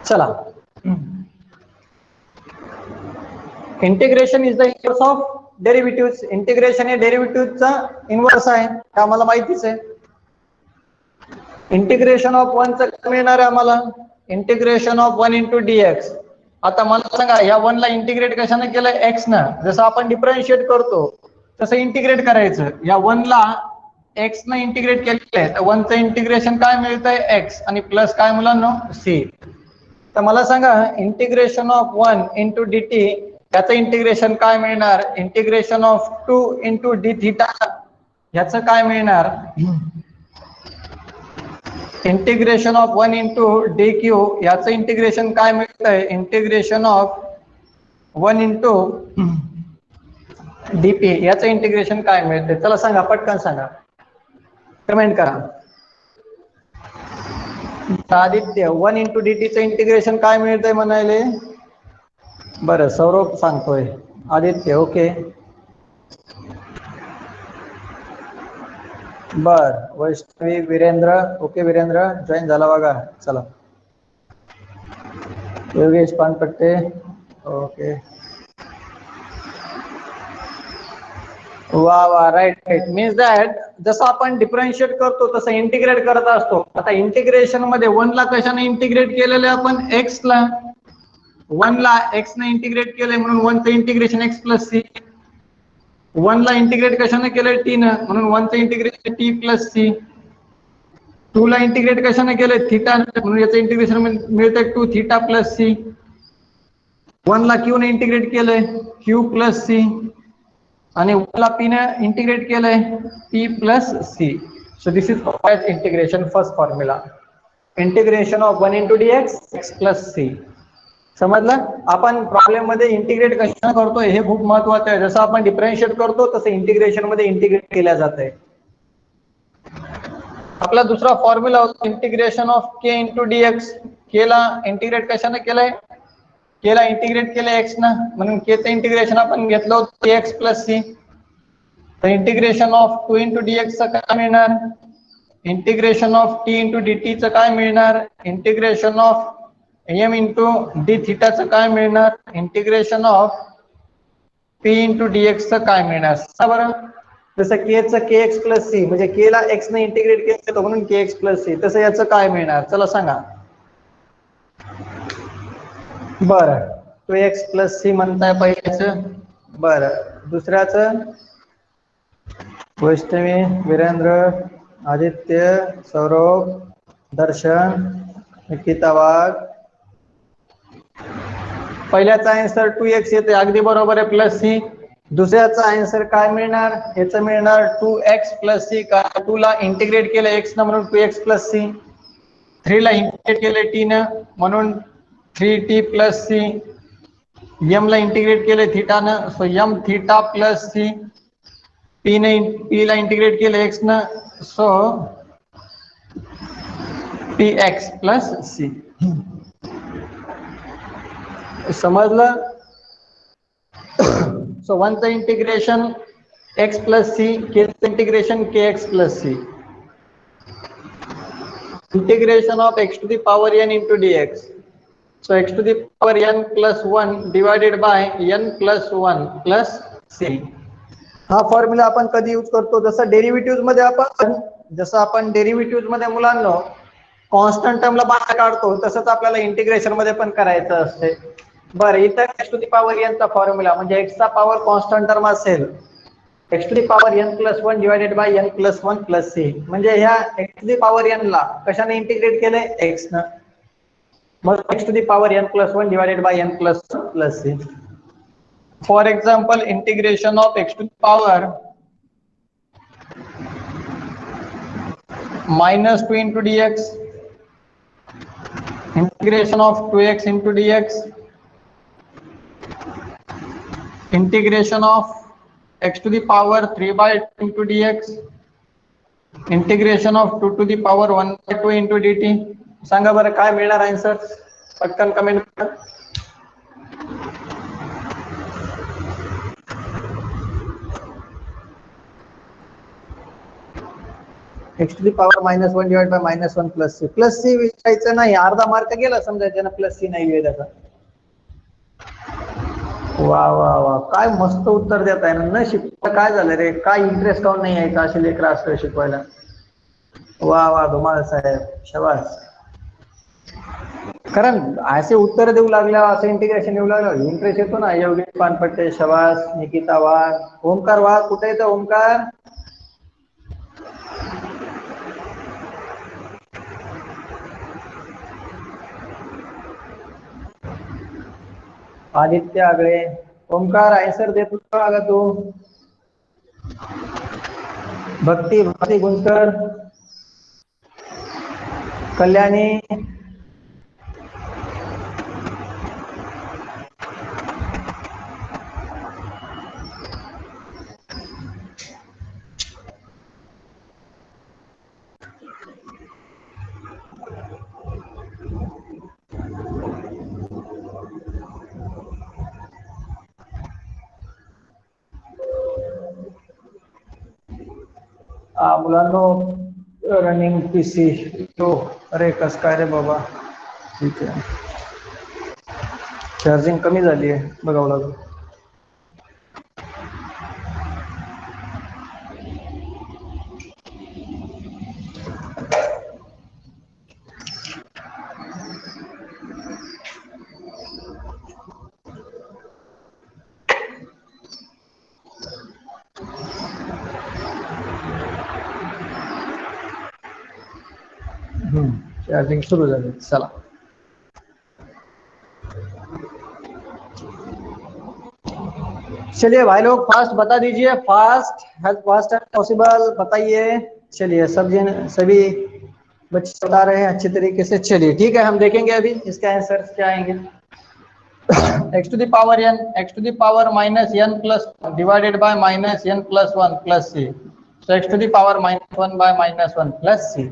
चला, integration is the inverse of derivative. Integration हे डेरिव्हेटिव्हचा inverse आहे, हे आम्हाला माहितीच आहे. इंटिग्रेशन ऑफ 1 चं काय मिळणार आहे आम्हाला? Integration of 1 into d x. आता मला सांगा, या 1 ला इंटिग्रेट कशाने केलं? एक्स ना. जसं आपण डिफरन्शिएट करतो तसं इंटिग्रेट करायचं. या 1 ला एक्स न इंटिग्रेट केलेलं आहे, तर 1 चं इंटिग्रेशन काय मिळतंय? एक्स, आणि प्लस काय मुलांनो? सी. तर मला सांगा, integration of 1 into D T याचं इंटिग्रेशन काय मिळणार? Integration of 2 into D theta याचं काय मिळणार? Integration of 1 into D Q याचं इंटिग्रेशन काय मिळतंय? इंटिग्रेशन ऑफ 1 इंटू डीपी याचं इंटिग्रेशन काय मिळतंय? चला सांगा, पटकन सांगा, कमेंट करा. आदित्य, 1 इंटू डी टीचं इंटिग्रेशन काय मिळतंय म्हणाले? बरं, सौरभ सांगतोय. आदित्य ओके. बर, वैष्णवी, वीरेंद्र ओके. वीरेंद्र जॉईन झाला बघा. चला, योगेश पानपट्टे ओके. वा वा, राईट राईट. मीन्स दॅट जसं आपण डिफरन्शिएट करतो तसं इंटिग्रेट करत असतो. आता इंटिग्रेशन मध्ये 1 ला कशाने इंटिग्रेट केलेलं आहे आपण? एक्स ला. 1 ला एक्स ने इंटिग्रेट केलंय म्हणून 1 चं इंटिग्रेशन एक्स प्लस सी. 1 ला इंटिग्रेट कशाने केलंय? टी न, म्हणून 1 चं इंटिग्रेशन टी प्लस सी. 2 ला इंटिग्रेट कशाने केलंय? थिटा, म्हणून याचं इंटिग्रेशन मिळतंय 2 थिटा प्लस सी. 1 ला क्यू ने इंटिग्रेट केलंय क्यू प्लस सी, आणि 1 ला पी ने इंटिग्रेट केलंय p plus C. So this is called integration. First formula, integration of 1 into D x x plus c. समजलं? आपण प्रॉब्लेम मध्ये इंटिग्रेट कशाने करतोय हे खूप महत्वाचं आहे. जसं आपण डिफरन्शिएट करतो तसं इंटिग्रेशन मध्ये इंटिग्रेट केल्या जात आहे. आपला दुसरा फॉर्म्युला होता integration of K into D X. K ला इंटिग्रेट कशाने केलंय? के ला इंटिग्रेट केलंय एक्स ना, म्हणून के चं इंटिग्रेशन आपण घेतलं होतं एक्स प्लस सी. तर integration of 2 into D X चं काय मिळणार? Integration of T into D T चं काय मिळणार? Integration of M into D थिटाचं काय मिळणार? Integration of P into D X चं काय मिळणार? बरं, जसं के चं के एक्स प्लस सी, म्हणजे के ला एक्स ने इंटिग्रेट केलं म्हणून के एक्स प्लस सी, तसं याचं काय मिळणार? चला सांगा. बरं, तो एक्स प्लस सी म्हणताय पहिल्याचं. बरं, दुसऱ्याचं? वैष्णवी, वीरेंद्र, आदित्य, सौरभ, दर्शन, निकिता वाघ. पहिल्याचा आन्सर 2x येते, अगदी बरोबर आहे, प्लस सी. दुसऱ्याचा आन्सर काय मिळणार? याचं मिळणार 2x प्लस सी. का 2 ला इंटिग्रेट केलं x न, म्हणून 2x प्लस सी. 3 ला इंटिग्रेट केलं t न, म्हणून 3t प्लस सी. m ला इंटिग्रेट केले थिटा न, so m theta plus c. p ला इंटिग्रेट केलं x न, सो px प्लस सी. समजलं? सो 1 चं इंटिग्रेशन x प्लस सी, के चं integration kx plus C. Integration of x to the power n into dx. So x to the power n plus 1 divided by n plus 1 plus c. हा formula आपण कधी use करतो? जसं derivative मध्ये आपण derivative मध्ये मुलांना कॉन्स्टंट टर्मला बाहेर काढतो, तसंच आपल्याला इंटिग्रेशन मध्ये पण करायचं असते. बरं, इथं x to the power n चा फॉर्म्युला म्हणजे x चा पॉवर कॉन्स्टंट टर्म असेल x to the power n plus 1 divided by n plus 1 plus c. म्हणजे ह्या x to the power n ला कशाने इंटिग्रेट केलंय? x न, मग x to the power n plus 1 divided by n plus 1 plus c. For example, integration of x to the power minus 2 into dx, integration of 2x into dx, integration of x to the power 3 by 2 into dx, integration of 2 to the power 1 by 2 into dt. सांगा बरं काय मिळणार answer? पटकन comment करा. X to the power -1 divide by -1 plus c विचारायचं नाही, अर्धा mark गेला समजा ज्यानं प्लस सी नाही लिहिलं त्याचा. वा वा वा, काय मस्त उत्तर देत आहे ना. शिकता काय झालं रे, काय इंटरेस्ट काऊन नाही आहे का असे लेकर असतं शिकवायला. वा वा धुमाळ साहेब, शाबास. कारण असे उत्तर देऊ लागल्या, असं इंटिग्रेशन येऊ लागलं इंटरेस्ट येतो ना. योगेश पानपट्टे शाबास, निकिता वाघ, ओमकार वाघ कुठे येतं ओमकार? आदित्य आगळे, ओमकार आन्सर देत का तू? भक्ती गुंजकर, कल्याणी, मुलांनो रनिंग पीसी तो. अरे कस काय रे बाबा, ठीक आहे. चार्जिंग कमी झाली आहे, बघावं लागेल. चार्जिंग सुरू झाली, चला. चलिए भाई लोग फास्ट बता दीजिए, फास्ट फास्ट एज पॉसिबल बताइए. चलिए सभी बच्चे बता रहे हैं अच्छे तरीके से. चलिए ठीक है, हम देखेंगे अभी इसके आंसर क्या आएंगे. x to the power n, x to the power -n plus divided by -n plus 1 plus c. So x to the power -1 by -1 plus c.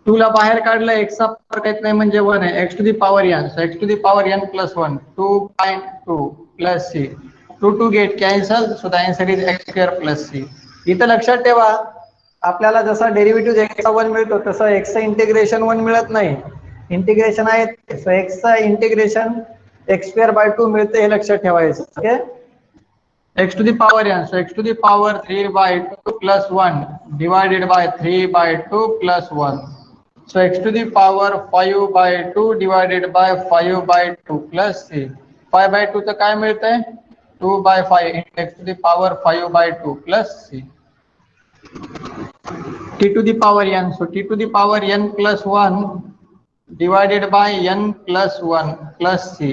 2 ला बाहेर काढलं, x चा पावर काहीच नाही म्हणजे 1 आहे. x to the power n, so x to the power n plus 1, 2 by 2 plus c. 2 get cancel, so the answer is x square plus c. इथं लक्षात ठेवा, आपल्याला जसा डेरिव्हेटिव्ह x चा 1 मिळतो तसं x चा इंटिग्रेशन 1 मिळत नाही. इंटिग्रेशन आहे, सो x चा इंटिग्रेशन x स्क्वेअर बाय 2 मिळते, हे लक्षात ठेवायचं. Okay, x to the power n, so x to the power 3 by 2 plus 1 divided by 3 by 2 plus 1. So x to the power 5 by 2 divided by 5 by 2 plus c. 5 by 2 तर काय मिळतंय, 2 by 5 into x to the power 5 by 2 plus c. t to the power n, so t to the power n plus 1 divided by n plus 1 plus c.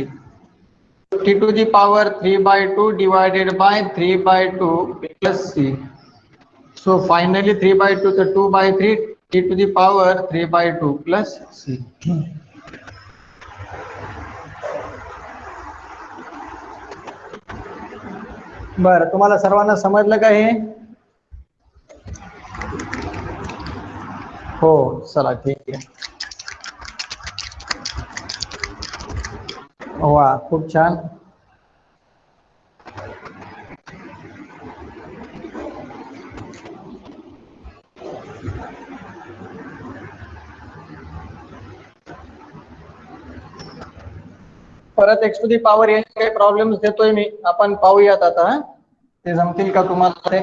t to the power 3 by 2 divided by 3 by 2 plus c. So finally 3 by 2 so 2 by 3, t to the power 3 by 2 plus c. बरं, तुम्हाला सर्वांना समजलं का हे? हो, चला ठीक आहे. वा, खूप छान. परत x to the power n काही प्रॉब्लेम्स देतोय मी, आपण पाहूयात आता. ते जमतील का तुम्हाला ते?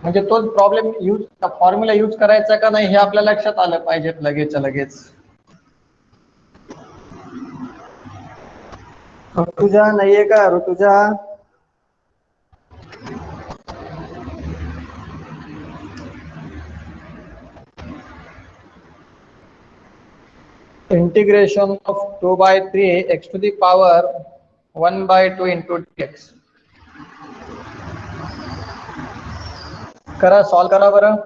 म्हणजे तोच प्रॉब्लेम यूज, फॉर्म्युला यूज करायचा का नाही हे आपल्या लक्षात आलं पाहिजे लगेचच्या लगेच. ऋतुजा नाहीये का? Rutuja, integration of 2 by 3 x to the power 1 by 2 into dx. करा, सॉल्व करा बरं.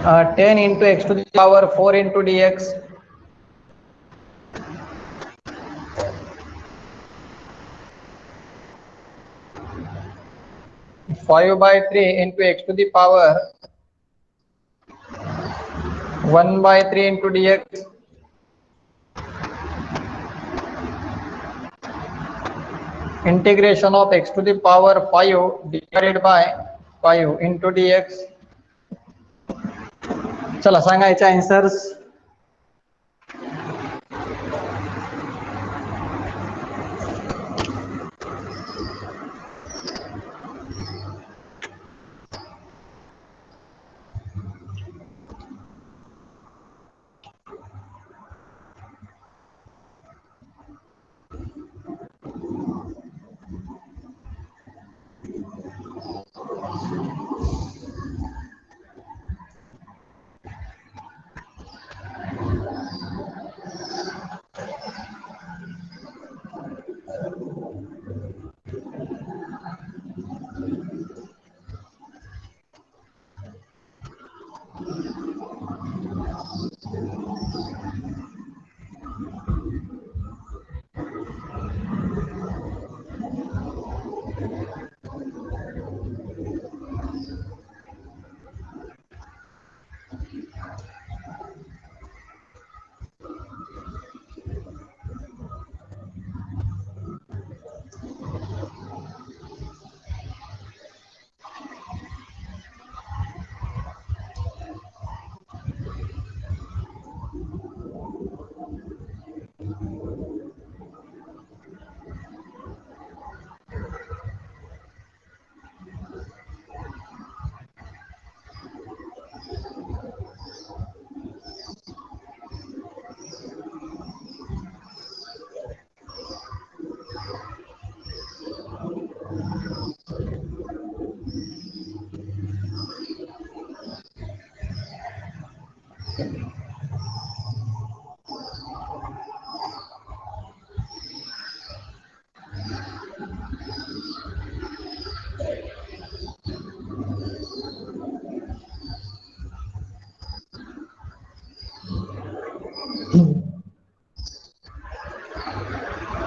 uh, 10 into x to the power 4 into dx. Five by 3 into x to the power 1 by 3 into dx. Integration of x to the power 5 divided by 5 into dx. चला सांगायचे answers.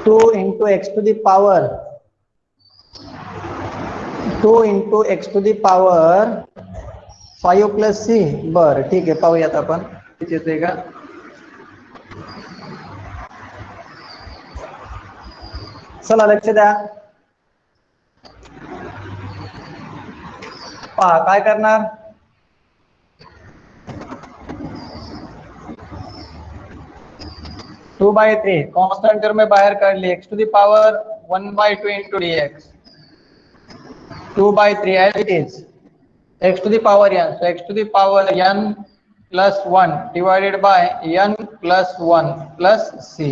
Two into x to the power 5 plus c. बरं ठीक आहे, पाहूयात आपण किती येते का. चला लक्ष द्या. पहा काय करणार. Two by three constant term बाहेर काढली. X to the power 1/2 into D x. 2/3 as it is. X to the power n. So x to the power n plus 1 divided by n plus 1 plus c.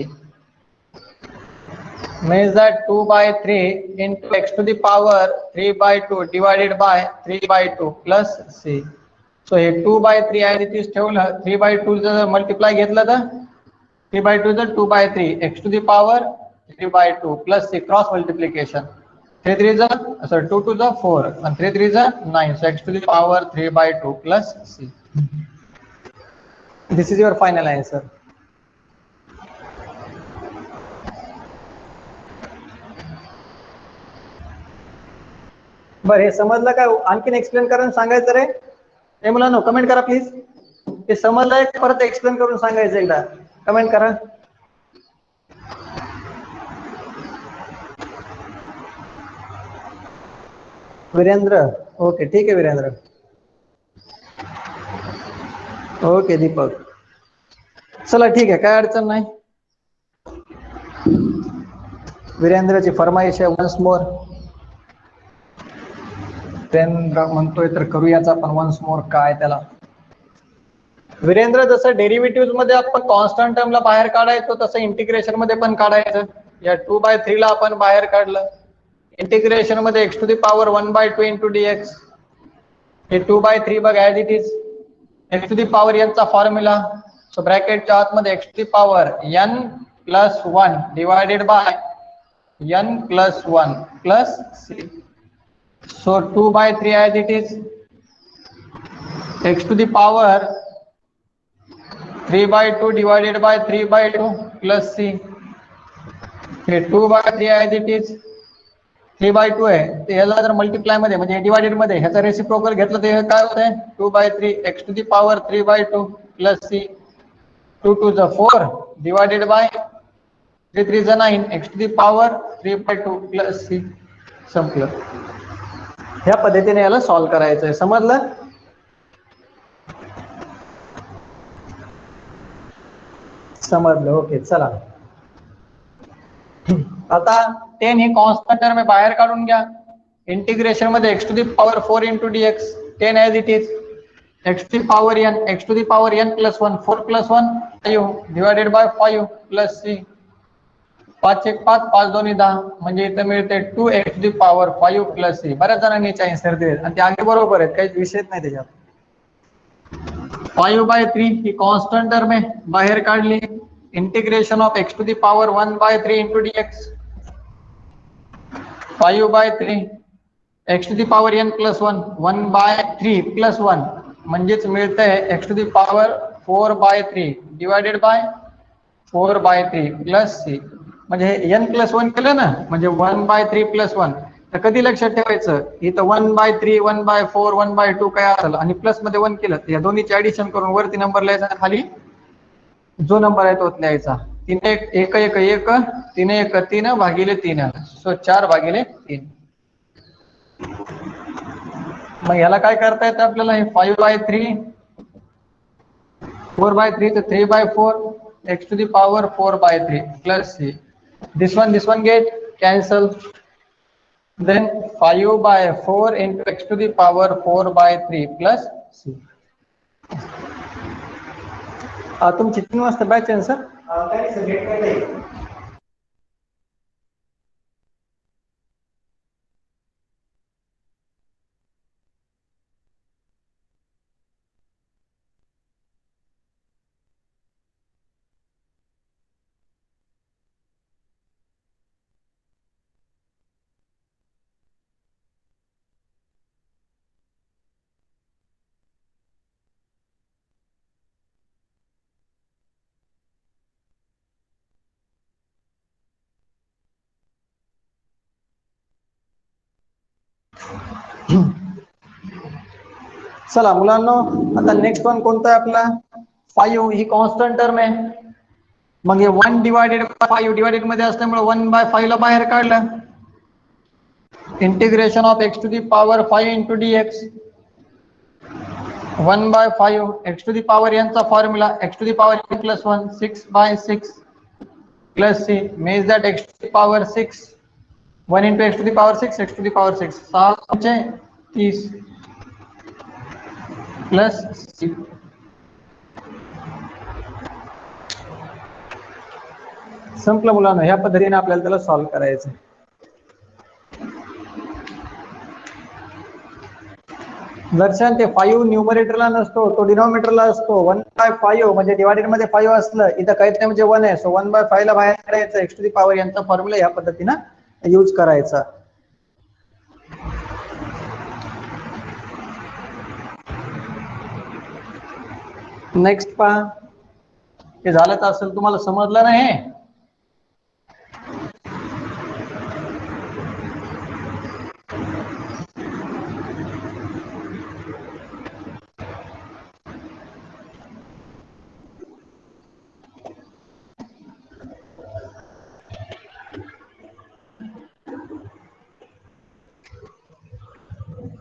Means that 2/3 into x to the power 3/2 divided by 3/2 plus c. So हे 2/3 as it is ठेवलं. 3/2 जर multiply घेतलं तर 3/2 जर 2/3 x to the power 3/2 plus c cross multiplication. 3 3 is 2 to the 4 and 3 3 is 9. So x to the power 3/2 plus c. This is your final answer. बरं हे समजलं का. आणखीन एक्सप्लेन करून सांगायचं रे. हे मुलांनो कमेंट करा प्लीज. हे समजलंय परत एक्सप्लेन करून सांगायचं एकदा. कमेंट करा. वीरेंद्र ओके ठीक आहे वीरेंद्र. ओके दीपक. चला ठीक आहे काय अडचण नाही. वीरेंद्रची फरमाईश आहे वन्स मोर. वीरेंद्र म्हणतोय तर करूयाच आपण वन्स मोर. काय त्याला वीरेंद्र जसं डेरिव्हेटिव्ह मध्ये आपण कॉन्स्टंट टर्मला बाहेर काढायचो तसं इंटिग्रेशन मध्ये पण काढायचं. या 2/3 ला आपण बाहेर काढलं. इंटिग्रेशन मध्ये x to the power 1/2 into dx. हे 2/3 बघ as it is. x to the power n चा फॉर्म्युला. सो ब्रॅकेटच्या आतमध्ये x to the power n plus 1 divided by n plus 1 plus c. So 2/3 as it is. x to the power 3/2 divided by 3/2 plus c. हे 2/3 as it is. 3/2 आहे ते ह्याला जर multiply मध्ये म्हणजे divided मध्ये ह्याचा रेसिप्रोकल घेतलं तर काय होत आहे 2/3 x to the power 3/2 plus c. 2 to the 4 divided by 3 3 जा 9 x to the power 3/2 plus c. संपलं. ह्या पद्धतीने याला सॉल्व्ह करायचं आहे. समजलं? समजलं. ओके, चला आता 10 ही कॉन्स्टंट टर्म बाहेर काढून घ्या. इंटिग्रेशन मध्ये x to the power 4 into dx 10 as it is, x to the power n plus 1 4 plus 1 5 divided by 5 plus c. 5 1 5 5 2 10 म्हणजे इथं मिळते 2x to the power 5 plus c. बऱ्याच जणांनी आन्सर दिले आणि ते अगदी बरोबर आहेत, काही विषयच नाही त्याच्यात. 5/3 ही कॉन्स्टंट टर्म आहे, बाहेर काढली. Integration of x to the power 1/3 into dx 5/3 x to the power n plus 1 1/3 plus 1 म्हणजेच मिळतंय x to the power 4/3 divided by 4/3 plus c. म्हणजे n plus 1 केलं ना, म्हणजे 1/3 plus 1. तर कधी लक्षात ठेवायचं, इथं 1/3 1/4 1/2 काय असेल आणि प्लस मध्ये 1 केलं तर या दोन्हीचे ऍडिशन करून वरती नंबर लिहायचा, खाली जो नंबर आहे तोच लिहायचा. 3 1 1 1 3 1 3 भागिले 3 सो 4/3. मग याला काय करता येतं आपल्याला, हे 5/3 4/3 तर 3/4 x to the power 4/3 plus c. This one get cancel. Then 5/4 into x to the power 4/3 plus c. तुमची 3 वाजता बॅच आहे सर? चला मुलांनो, आता नेक्स्ट वन कोणता आहे आपला? 5 ही कॉन्स्टंट टर्म आहे. मग हे 1 डिवायडेड बाय 5 डिवायडेड मध्ये असल्यामुळे 1/5 ला बाहेर काढलं. Integration of x to the power 5 into dx 1/5 x to the power n चा formula x to the power n plus 1 6/6 plus c means that x to the power 6 1 into x to the power 6 x to the power 6 30 plus c. संपलं मुलांना. ह्या पद्धतीने आपल्याला त्याला solve करायचं. दर्शन ते 5 न्यूमरेटरला नसतो, तो डिनॉमिनेटरला असतो. 1/5 म्हणजे डिवायडेड मध्ये 5 असलं, इथं काहीच नाही म्हणजे 1 आहे, सो 1/5 ला बाहेर काढायचं. x to the power यांचा फॉर्म्युला ह्या पद्धतीनं यूज करायचा. नेक्स्ट पहा, हे झालं तर असेल, तुम्हाला समजलं नाही?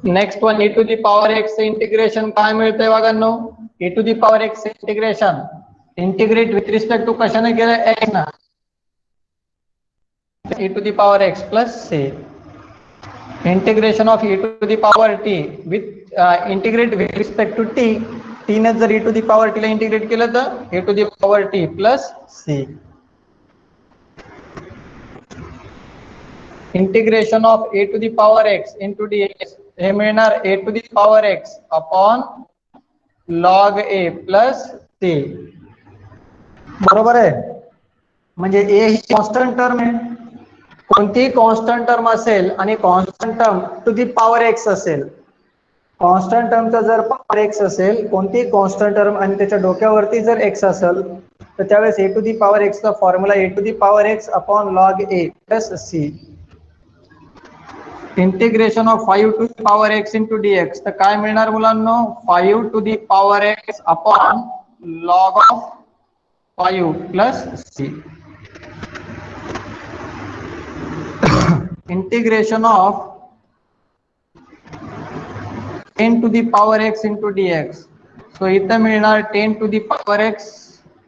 Next one, e to the power x integration काय मिळतंय बघांनो? e to the power x integration integrate with respect to कशाने केलं? x ना. e to the power x plus c. Integration of e to the power t with integrate with respect to t. t ने जर e to the power t ला integrate केलं तर e to the power t plus c. Integration of a to the power x into dx हे मिळणार a to the power x upon log a plus c. बरोबर आहे? म्हणजे a he constant term आहे. कोणती constant term असेल आणि constant term to the power x असेल, कॉन्स्टंट टर्मचा जर पॉवर x असेल, कोणती कॉन्स्टंट टर्म आणि त्याच्या डोक्यावरती जर x असेल, तर त्यावेळेस a to the power x चा formula a to the power x upon log a plus c. Integration of 5 to the power x into dx तर काय मिळणार मुलांनो? 5 to the power x upon log of 5 plus c. Integration of 10 to the power x into dx. So इथं मिळणार 10 to the power x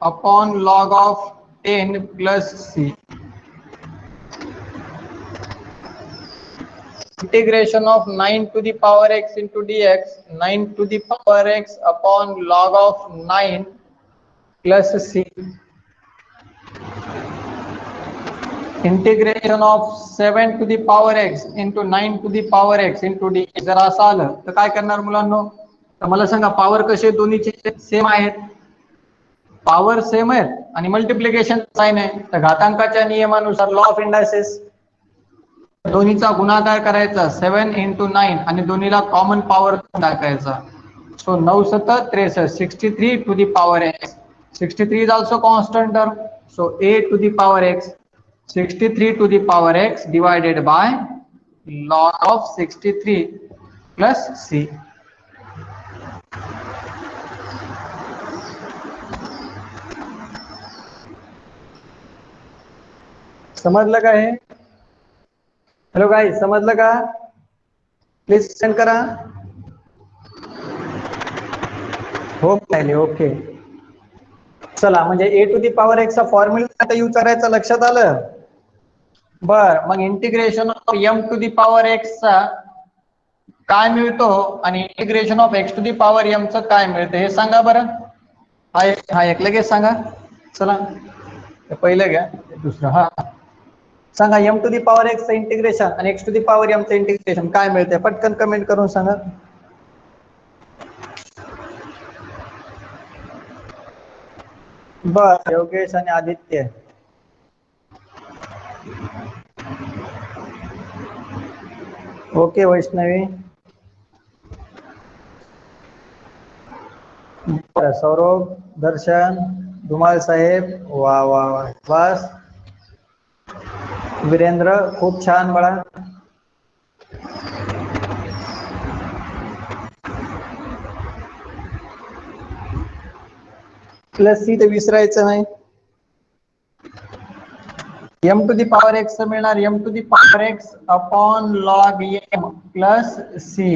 upon log of 10 plus c. Integration of 9 to the power x into dx, 9 to the power x upon log of 9 plus c. Integration of 7 to the power x into 9 to the power x into dx. जर असं आलं तर काय करणार मुलांनो? तर मला सांगा, पॉवर कसे दोन्हीचे सेम आहेत, पॉवर सेम आहेत आणि मल्टिप्लिकेशन साइन आहे, तर घातांकाच्या नियमानुसार लॉ ऑफ इंडायसेस दोन्हीचा गुणाकार करायचा 7 into 9 आणि दोन्हीला कॉमन पॉवर टाकायचा. So 9 7 63, 63 to the power x. 63 is also constant term, so a to the power x, 63 to the power x divided by log of 63 plus c. समजलं का हे? Hello guys, समजलं का? प्लीज सेंड करा. हो पाहिले, okay. चला, म्हणजे a to the power x चा फॉर्म्युला आता यूज करायचा, लक्षात आलं? बर, मग integration of m to the power x चा काय मिळतो आणि integration of x to the power m चं काय मिळतं हे सांगा बरं. हा एक लगेच सांगा. चला, पहिलं घ्या, दुसरं. हा सांगा, m to the power x चं इंटिग्रेशन आणि x to the power m चं इंटिग्रेशन काय मिळते, पटकन कमेंट करून सांगा. बर, योगेश आणि आदित्य. ओके वैष्णवी. सौरभ, दर्शन, धुमाल साहेब, वा वा वा, बस. वीरेंद्र, खूप छान बाळा. प्लस सी तर विसरायचं नाही. M to the power X मिळणार M to the power X upon log M plus C.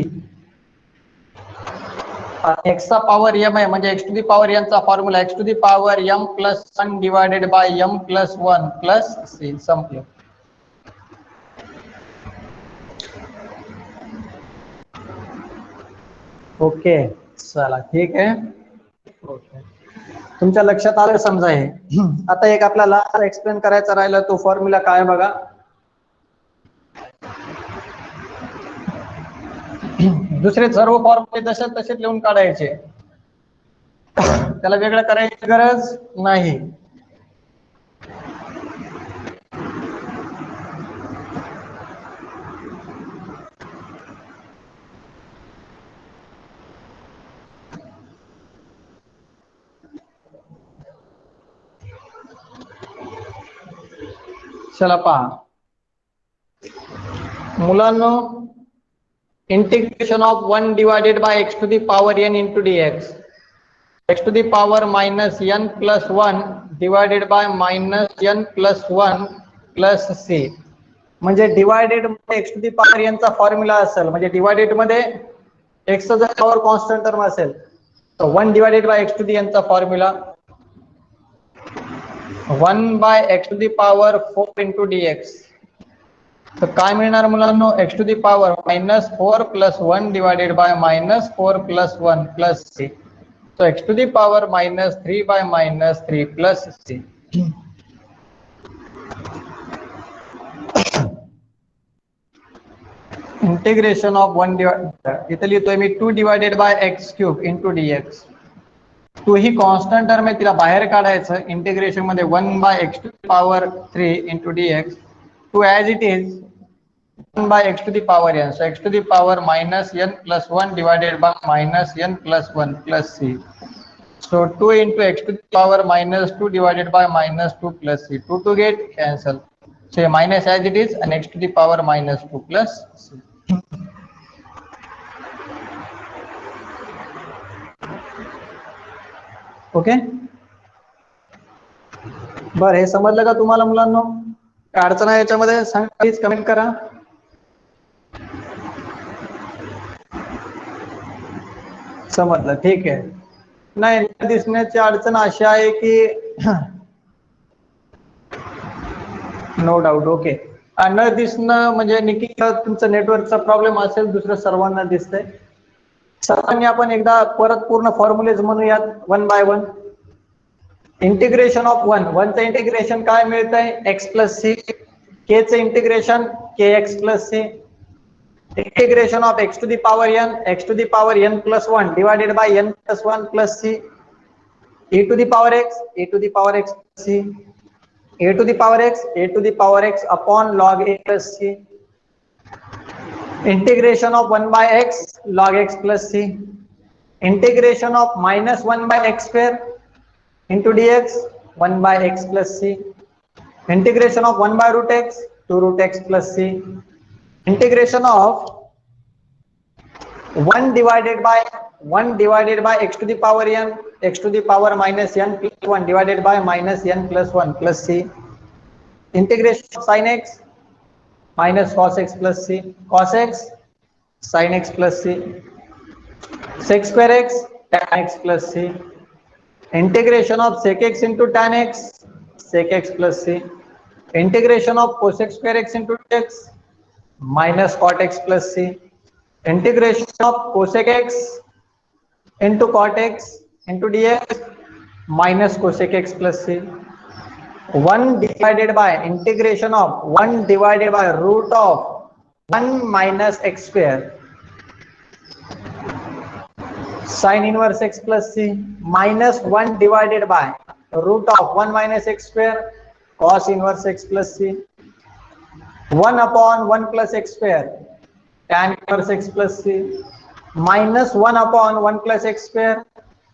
X चा पॉवर एम आहे म्हणजे X to the power N चा formula X to the power M plus 1 divided by M plus 1 plus C. संपलं. Okay, चला ठीक आहे. Okay, तुमच्या लक्षात आलं समजा हे. आता एक आपल्याला एक्सप्लेन करायचा राहिला, तो फॉर्म्युला काय बघा. दुसरे सर्व फॉर्म्युले तसेच लिहून काढायचे, त्याला वेगळं करायची गरज नाही. चला पहा मुलांनो, integration of 1 divided by x to the power n into D x, x to the power minus n plus 1 divided by minus n plus 1 plus c. म्हणजे डिवायडेड मध्ये x to the power N चा formula असेल, म्हणजे divided मध्ये x चा जर power constant term असेल तर 1 divided by x to the N चा formula 1 by x to the power 4 into D X. तर काय मिळणार मुलांनो, X to the power minus 4 plus 1 divided by minus 4 plus 1 plus C. So X to the power minus 3 by minus 3 plus C. Integration of 1 divide, इथे लिहितोय मी 2 divided by X cube into D x. 2 he constant term आहे, तिला बाहेर काढायचं. Integration मध्ये 1 by x to the power 3 into D x. 2 as it is 1 by x to the power n. So x to the power minus n plus 1 divided by minus n plus 1 plus c. So 2 into x to the power minus 2 divided by minus 2 plus c. 2 to get cancel. So minus as it is and x to the power minus 2 plus c. Okay, बरं हे समजलं का तुम्हाला मुलांनो? काय अडचण आहे याच्यामध्ये सांगा, प्लीज कमेंट करा. समजलं, ठीक आहे. नाही दिसण्याची अडचण अशी आहे की नो डाऊट, ओके. न दिसणं म्हणजे निकी तुमचं नेटवर्कचा प्रॉब्लेम असेल, दुसरं सर्वांना दिसतंय. सर्वांनी आपण एकदा परत पूर्ण फॉर्म्युलेज म्हणूयात one by one. Integration of वनचं इंटिग्रेशन काय मिळतंय? X plus C. के चं integration K X plus C. Integration of x to the power n plus 1 divided by n plus 1 plus C. e to the power x plus C. a to the power x upon log a plus c. Integration of 1 by x log x plus c. Integration of minus 1 by x square into dx 1 by x plus c. Integration of 1 by root x 2 root x plus c. Integration of 1 divided by x to the power n, x to the power minus n plus 1 divided by minus n plus 1 plus c. Integration of sin x minus cos x plus c, cos x sin x plus c, sec square x tan x plus c. Integration of sec x into tan x, sec x plus c. Integration of cosec square x into x minus cot x plus c. Integration of cosec x into cot x into dx minus cosec x plus c. 1 divided by integration of 1 divided by root of 1 minus x square sin inverse x plus c minus 1 divided by root of 1 minus x square cos inverse x plus c. 1 upon 1 plus x square tan inverse x plus c minus 1 upon 1 plus x square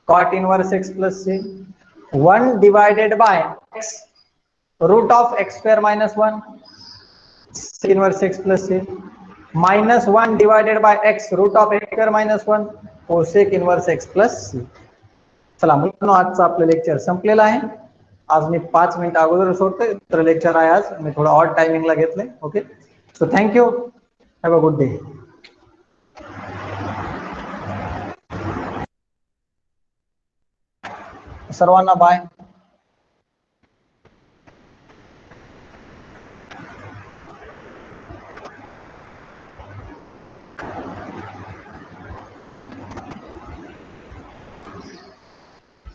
cot inverse x plus c. 1 divided by x root of x square minus 1 sec inverse x plus c minus 1 divided by x root of x square minus 1 cosec inverse x plus c. चला मुलांनो, आजचं आपलं lecture संपलेलं आहे. आज मी 5 minute अगोदर सोडतोय, तर lecture आहे आज मी थोडं ऑड टायमिंगला घेतलंय. Okay, so thank you, have a good day. सर्वांना बाय.